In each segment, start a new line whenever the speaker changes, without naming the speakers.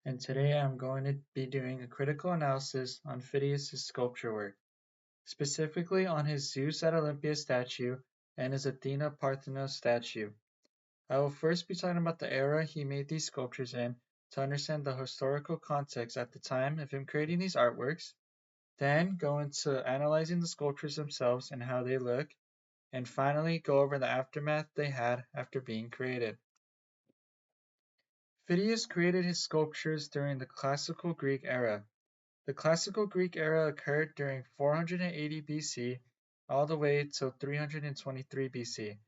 and today I'm going to be doing a critical analysis on Phidias' sculpture work, specifically on his Zeus at Olympia statue and his Athena Parthenos statue. I will first be talking about the era he made these sculptures in to understand the historical context at the time of him creating these artworks, then go into analyzing the sculptures themselves and how they look, and finally go over the aftermath they had after being created. Phidias created his sculptures during the Classical Greek era. The Classical Greek era occurred during 480 BC all the way till 323 BC.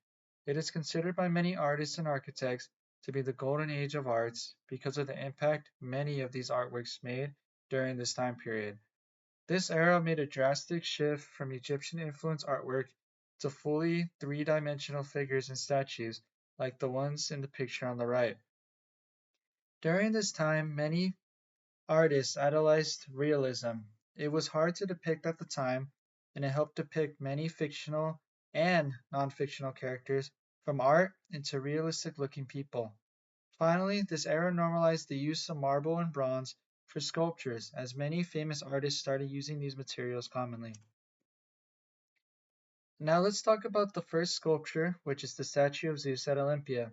It is considered by many artists and architects to be the golden age of arts because of the impact many of these artworks made during this time period. This era made a drastic shift from Egyptian influenced artwork to fully three-dimensional figures and statues like the ones in the picture on the right. During this time, many artists idolized realism. It was hard to depict at the time, and it helped depict many fictional and non-fictional characters from art into realistic-looking people. Finally, this era normalized the use of marble and bronze for sculptures, as many famous artists started using these materials commonly. Now let's talk about the first sculpture, which is the statue of Zeus at Olympia.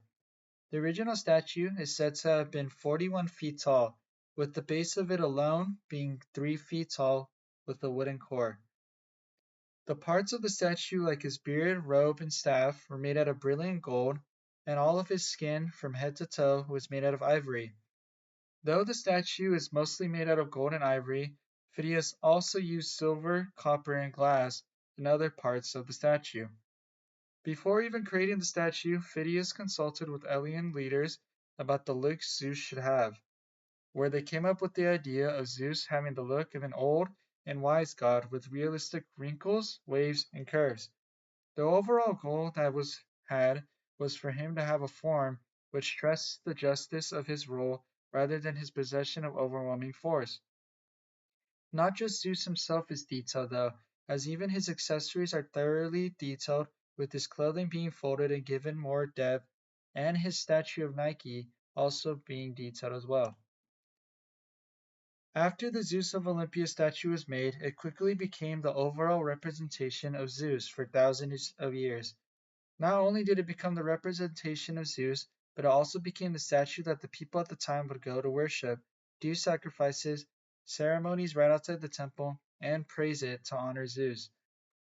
The original statue is said to have been 41 feet tall, with the base of it alone being 3 feet tall with a wooden core. The parts of the statue, like his beard, robe, and staff, were made out of brilliant gold, and all of his skin, from head to toe, was made out of ivory. Though the statue is mostly made out of gold and ivory, Phidias also used silver, copper, and glass in other parts of the statue. Before even creating the statue, Phidias consulted with Elean leaders about the look Zeus should have, where they came up with the idea of Zeus having the look of an old and wise god with realistic wrinkles, waves, and curves. The overall goal that was had was for him to have a form which stressed the justice of his rule rather than his possession of overwhelming force. Not just Zeus himself is detailed though, as even his accessories are thoroughly detailed, with his clothing being folded and given more depth, and his statue of Nike also being detailed as well. After the Zeus of Olympia statue was made, it quickly became the overall representation of Zeus for thousands of years. Not only did it become the representation of Zeus, but it also became the statue that the people at the time would go to worship, do sacrifices, ceremonies right outside the temple, and praise it to honor Zeus.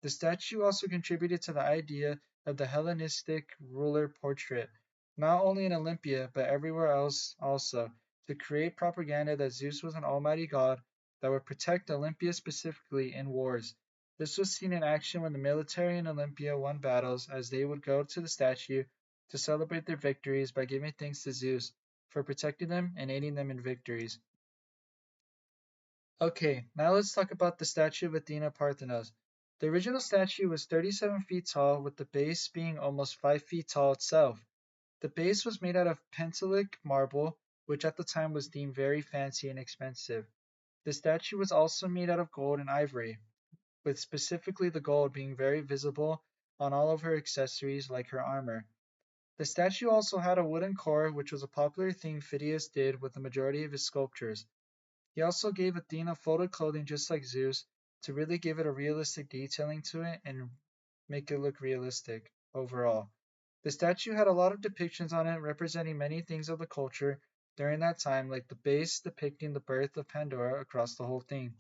The statue also contributed to the idea of the Hellenistic ruler portrait, not only in Olympia but everywhere else also, to create propaganda that Zeus was an almighty god that would protect Olympia specifically in wars. This was seen in action when the military in Olympia won battles, as they would go to the statue to celebrate their victories by giving thanks to Zeus for protecting them and aiding them in victories. Okay, now let's talk about the statue of Athena Parthenos. The original statue was 37 feet tall, with the base being almost 5 feet tall itself. The base was made out of Pentelic marble, which at the time was deemed very fancy and expensive. The statue was also made out of gold and ivory, with specifically the gold being very visible on all of her accessories like her armor. The statue also had a wooden core, which was a popular thing Phidias did with the majority of his sculptures. He also gave Athena folded clothing just like Zeus to really give it a realistic detailing to it and make it look realistic overall. The statue had a lot of depictions on it representing many things of the culture during that time, like the base depicting the birth of Pandora across the whole thing.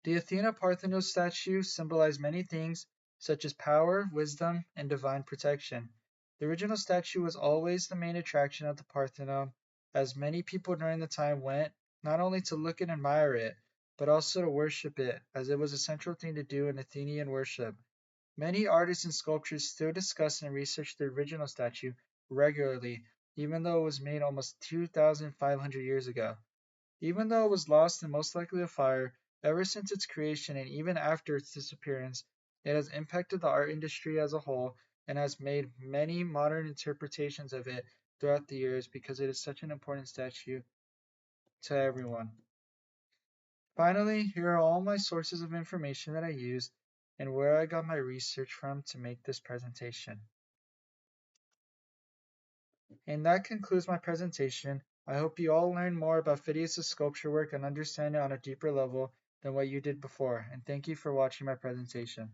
The Athena Parthenos statue symbolized many things, such as power, wisdom, and divine protection. The original statue was always the main attraction of the Parthenon, as many people during the time went not only to look and admire it, but also to worship it, as it was a central thing to do in Athenian worship. Many artists and sculptors still discuss and research the original statue regularly, even though it was made almost 2,500 years ago. Even though it was lost and most likely a fire, ever since its creation and even after its disappearance, it has impacted the art industry as a whole and has made many modern interpretations of it throughout the years because it is such an important statue to everyone. Finally, here are all my sources of information that I used and where I got my research from to make this presentation. And that concludes my presentation. I hope you all learn more about Phidias' sculpture work and understand it on a deeper level than what you did before, and thank you for watching my presentation.